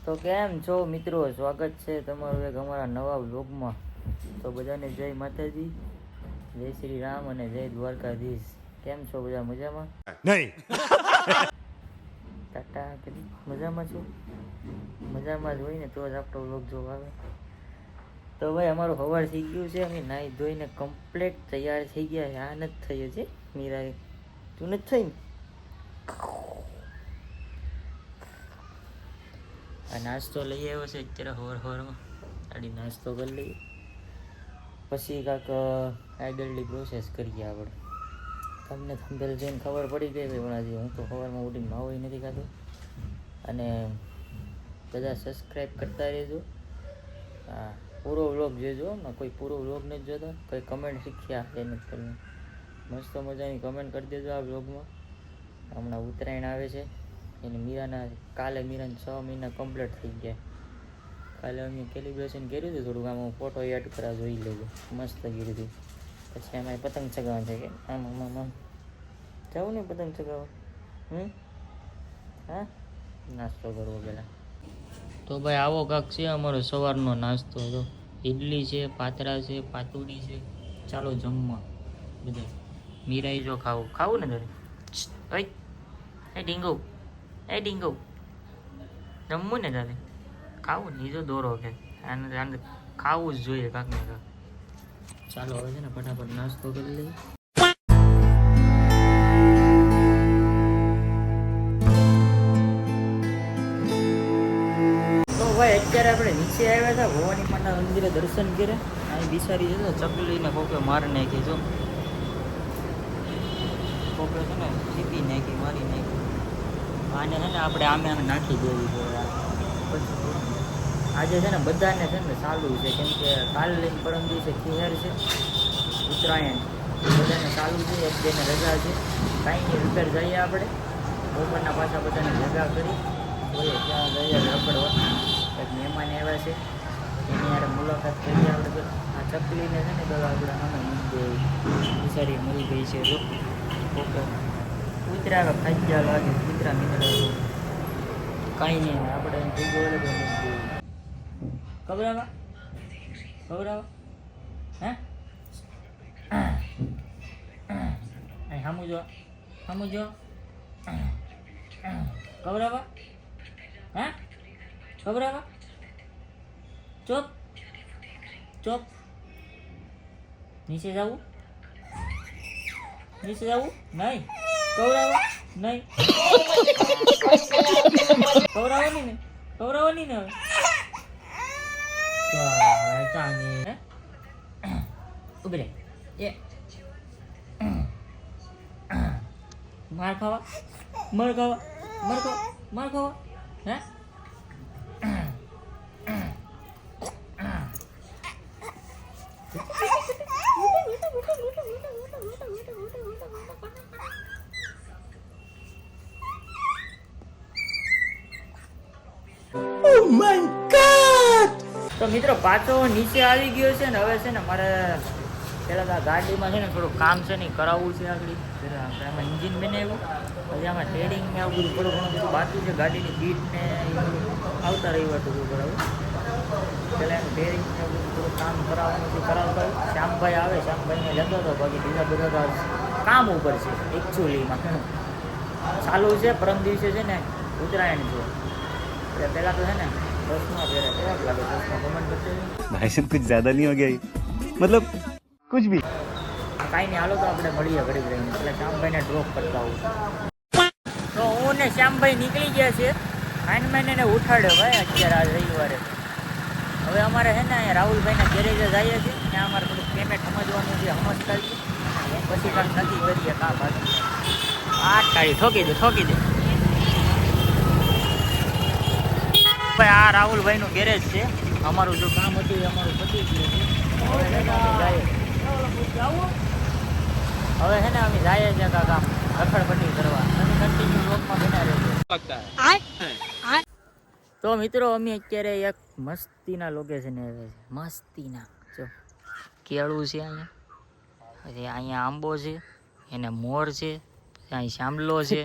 તો કેમ છો મિત્રો, સ્વાગત છે તમારું એક અમારા નવા વ્લોગમાં. તો બધાને જય માતાજી, જય શ્રી રામ અને જય દ્વારકાધીશ. કેમ છો બધા, મજામાં? નહીં. ટાટા કરી મજામાં છો? મજામાં જ હોય ને તો જ આપણો વ્લોગ જોવા આવે. તો ભાઈ અમારું સવાર થઈ ગયું છે, અમે નાહી ધોઈને કમ્પ્લીટ તૈયાર થઈ ગયા છે. આ નથી થઈ છે મીરા, તું નથી થઈ? આ નાસ્તો લઈ આવ્યો છે અત્યારે સવારમાં. આડી નાસ્તો કરી લઈએ, પછી કાંક આગળની પ્રોસેસ કરીએ આપણે. તમને થંભેલ જોઈને ખબર પડી ગઈ ભાઈ હમણાં. હું તો સવારમાં ઉઠીને માવો નથી ખાતો. અને બધા સબસ્ક્રાઈબ કરતા રહેજો. હા, પૂરો વ્લોગ જોજો. કોઈ પૂરો વ્લોગ નથી જોતો, કોઈ કમેન્ટ શીખ્યા એ નથી કરવું. મસ્ત મજાની કમેન્ટ કરી દેજો આ વ્લોગમાં. હમણાં ઉત્તરાયણ આવે છે એને કાલે મીરાને 6 મહિના કમ્પ્લીટ થઈ ગયા. કાલે અમે સેલિબ્રેશન કર્યું હતું થોડુંક. આમાં ફોટો એડ કરા, જોઈ લેજો, મસ્ત કર્યું હતું. પછી એમાં પતંગ ચગાવવાનું છે કે આમ જવું ને પતંગ ચગાવવા. હા, નાસ્તો કરવો પહેલાં. તો ભાઈ આવો કાંક છે અમારો સવારનો નાસ્તો. તો ઇડલી છે, પાતરા છે, પાતુડી છે. ચાલો જમવા બધા. મીરાઈ જો ખાવું ને તારે. ઓય એ ડીંગો, એ ડીંગો જમવું ને તારે? ખાવું ને? જો દોરો કે આને ખાવું જ જોઈએ કાંક ને કાંક. ચાલો હવે છે ને ફટાફટ નાસ્તો કરી લઈએ. તો ભાઈ અત્યારે આપણે નીચે આવ્યા હતા ભવાની માના મંદિરે દર્શન કરે. અહીં બિસારી જતો ચકલીને કોકે મારી નાખી. જો કોકે છે ને સીપી નાખી, મારી નાખી. આને છે ને આપણે આમે નાખી દેવી જોઈએ. આજે છે ને બધાને છે ને ચાલુ છે, કેમ કે કાલ લઈને પરમ દિવસે ખેર છે, ઉત્તરાયણ. બધાને ચાલુ છે, એક બેને રજા છે. કાંઈ નહીં, રિપેર જઈએ આપણે બપોરના પાછા બધાને ભેગા કરી જોઈએ ક્યાં જઈએ રખડવા. એક મહેમાન આવ્યા છે, એની યારે મુલાકાત કરીએ આપણે. આ ચકલીને છે ને બધા આપણે આમે મૂકી બિચારી મળી ગઈ છે. જો ઓકે કૂતરા આવે ખાઈ લાગે, કૂતરા નીકળે. કાંઈ નહીં, આપણે થઈ ગયો ખબરાવા ખબરાવા. હે સામું જો ખબરાવા. હે ખબરાવા. Chop chop. નીચે જવું, નીચે જવું નહીં. ખવડાવવા નહીં, ખવડાવવાની ને, ખવડાવવાની ને. હવે ચાંદી ઉભી રે. એ માર ખાવા, મર ખાવા, મર ખાવા, માર ખાવા. હે તો મિત્રો પાછો નીચે આવી ગયો છે ને. હવે છે ને મારે પહેલાં તો આ ગાડીમાં છે ને થોડું કામ છે ને કરાવવું છે. આગળ આમાં ઇન્જિન બનાવ્યું, પછી આમાં ટેડિંગ ને આવું બધું થોડું ઘણું બધું બાકી છે. ગાડીની બીટ ને આવતા રવિવાર બધું કરાવું. પહેલાં એનું ટેડિંગ ને બધું થોડું કામ કરાવવાનું છે, કરાવતા. શ્યામભાઈ આવે, શ્યામભાઈને લેતો હતો. બાકી બીજા બધા તો કામ ઉપર છે એકચ્યુઅલીમાં. ચાલુ છે, પરમ દિવસે છે ને ઉત્તરાયણ છે. એટલે પહેલાં તો છે ને ચશ્મા પહેરે. કેવા લાગે ચશ્મા? કમેન્ટ કરશે. भाई साहब कुछ ज्यादा नहीं हो गया? मतलब कुछ भी કાંઈ નહીં, હાલો તો આપણે મળીએ ઘડી રહીને. એટલે શ્યામભાઈને ડ્રોપ કરતા હોઉં. તો હું ને શ્યામભાઈ નીકળી ગયા છે. આઈનમેન એને ઉઠાડ્યો ભાઈ અત્યારે આજ રવિવારે. હવે અમારે છે ને અહીંયા રાહુલભાઈના ગેરેજે જઈએ છીએ. ત્યાં અમારે થોડુંક પેમેન્ટ સમજવાનું છે, સમજતા પછી કાંઈક નક્કી કરીએ કાં પાછું. આ કાઢી ઠોકી દે, ઠોકી દે ભાઈ. આ રાહુલભાઈનું ગેરેજ છે. અમારું જો કામ હતું એ અમારું પતી ગયું છે. હવે છે ને અમે જઈએ, હવે છે ને અમે જઈએ છીએ કાંક આમ રખડપટ્ટી કરવા. તમે કન્ટિન્યુ લોકમાં બના રહેજો. તો મિત્રો અમે અત્યારે એક મસ્તીના લોકેશને આવ્યા છે. મસ્તીના જો કેળું છે અહીંયા, પછી અહીંયા આંબો છે, એને મોર છે, અહીં શામલો છે,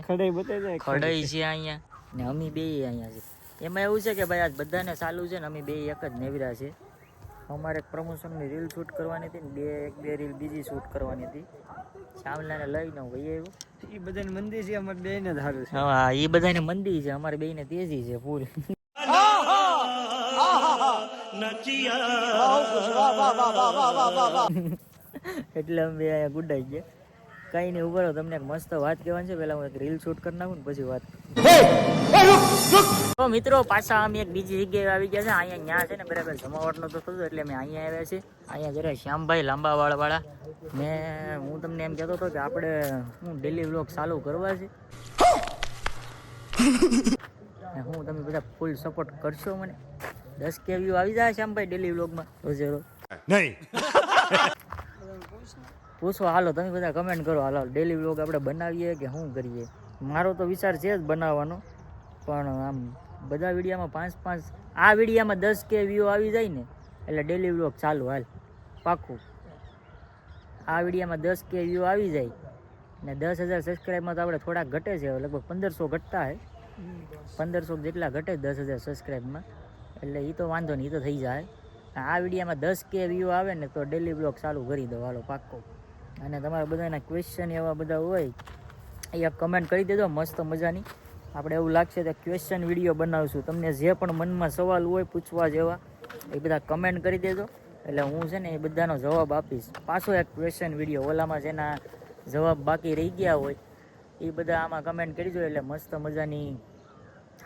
ખડાઈ છે અહીંયા, ને અમે બે અહીંયા છે. એમાં એવું છે કે ભાઈ આજ બધાને ચાલુ છે ને અમે બે એક જ નેવરા છે. અમારે એક પ્રમોશનની રીલ શૂટ કરવાની હતી ને બે રીલ બીજી શૂટ કરવાની હતી. શ્યામલાને લઈને ભાઈ આવ્યો. એ બધાને મંદી છે, અમારે બે ને ધારું છે. હા એ બધાને મંદી છે, અમારે બેને તેજી છે ફૂલ. એટલે અમે અહીંયા ગુડાઈ ગયા. કઈ નહીં ઉભો રહો, તમને એક મસ્ત વાત કહેવાની છે. પેલા હું એક રીલ શૂટ કરી નાખું ને પછી વાત. તો મિત્રો પાછા અમે એક બીજી જગ્યાએ આવી ગયા છે. અહીંયા ન્યા છે ને બરાબર જમાવટ નતો થતો એટલે અમે અહીંયા આવ્યા છે. અહીંયા જરા શ્યામભાઈ લાંબાવાળા હું તમને એમ કહેતો હતો કે આપણે હું ડેલી વ્લોગ ચાલુ કરવા છે. હું તમે બધા ફૂલ સપોર્ટ કરશો મને? 10K વ્યૂ આવી જાય શ્યામભાઈ ડેલી વ્લોગમાં રોજે રોજ? નહીં. પૂછો હાલો, તમે બધા કમેન્ટ કરો. હાલો ડેલી વ્લોગ આપણે બનાવીએ કે શું કરીએ? મારો તો વિચાર છે જ બનાવવાનો, પણ આમ બધા વિડીયામાં 5-5 આ વિડીયામાં 10K વ્યૂ આવી જાય ને એટલે ડેલી વ્લોગ ચાલુ. હાલ પાક્કું. આ વિડીયામાં 10K વ્યૂ આવી જાય ને 10,000 સબસ્ક્રાઈબમાં તો આપણે થોડાક ઘટે છે, લગભગ 1500 ઘટતા હે. 1500 જેટલા ઘટે 10,000 સબસ્ક્રાઈબમાં, એટલે એ તો વાંધો નહીં, એ તો થઈ જાય. આ વિડીયામાં 10K વ્યૂ આવે ને તો ડેલી વ્લોગ ચાલુ કરી દો. હાલો પાક્કો. અને તમારા બધાના ક્વેશ્ચન એવા બધા હોય એ કમેન્ટ કરી દેજો મસ્ત મજાની. આપણે એવું લાગશે કે ક્વેશ્ચન વિડીયો બનાવશું. તમને જે પણ મનમાં સવાલ હોય પૂછવા જેવા એ બધા કમેન્ટ કરી દેજો, એટલે હું છે ને એ બધાનો જવાબ આપીશ. પાછો એક ક્વેશ્ચન વિડીયો ઓલામાં જેના જવાબ બાકી રહી ગયા હોય એ બધા આમાં કમેન્ટ કરી દો, એટલે મસ્ત મજાની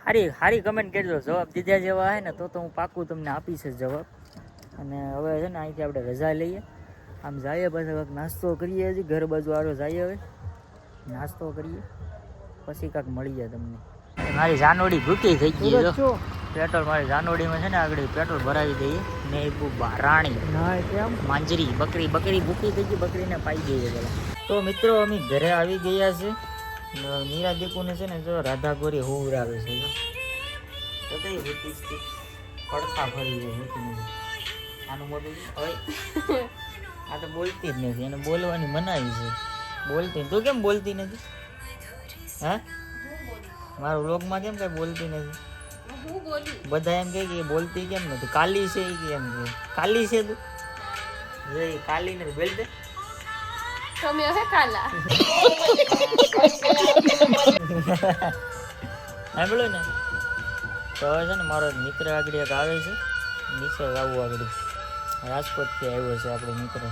સારી કમેન્ટ કરી દો. જવાબ દીધા જેવા હે ને તો હું પાક્કું તમને આપીશ જવાબ. અને હવે છે ને અહીંથી આપણે રજા લઈએ, આમ જઈએ પછી કાંઈક નાસ્તો કરીએ. હજી ઘર બાજુ આરો જઈએ, હવે નાસ્તો કરીએ પછી કાંઈક મળીએ તમને. મારી જાનોડી ભૂકી થઈ ગઈ જો. પેટ્રોલ મારી જાનોડીમાં છે ને આગળ પેટ્રોલ ભરાવી દઈએ. ને રાણી માંજરી બકરી ભૂકી થઈ ગઈ, બકરીને પાઈ દઈએ પેલા. તો મિત્રો અમે ઘરે આવી ગયા છે. નીરા દીકુને છે ને જો રાધા ગોરી હુવરાવે છે. તો કઈ પડખા ફરી જાય. આનું મોઢું હોય આ તો બોલતી જ નથી, એને બોલવાની મનાઈ છે. બોલતી તું કેમ બોલતી નથી? હા મારા વ્લોગમાં કેમ કઈ બોલતી નથી? બધા એમ કહે કે બોલતી કેમ નથી? કાલી છે એ કેમ કે કાલી છે તું? કાલી નથી બોલતે તમે હે કાલા. હા બોલો ને. તો હવે છે ને મારો મિત્ર આગળ એક આવે છે, નીચે આવવું આગળ રાજકોટથી આવ્યો છે આપણો મિત્ર.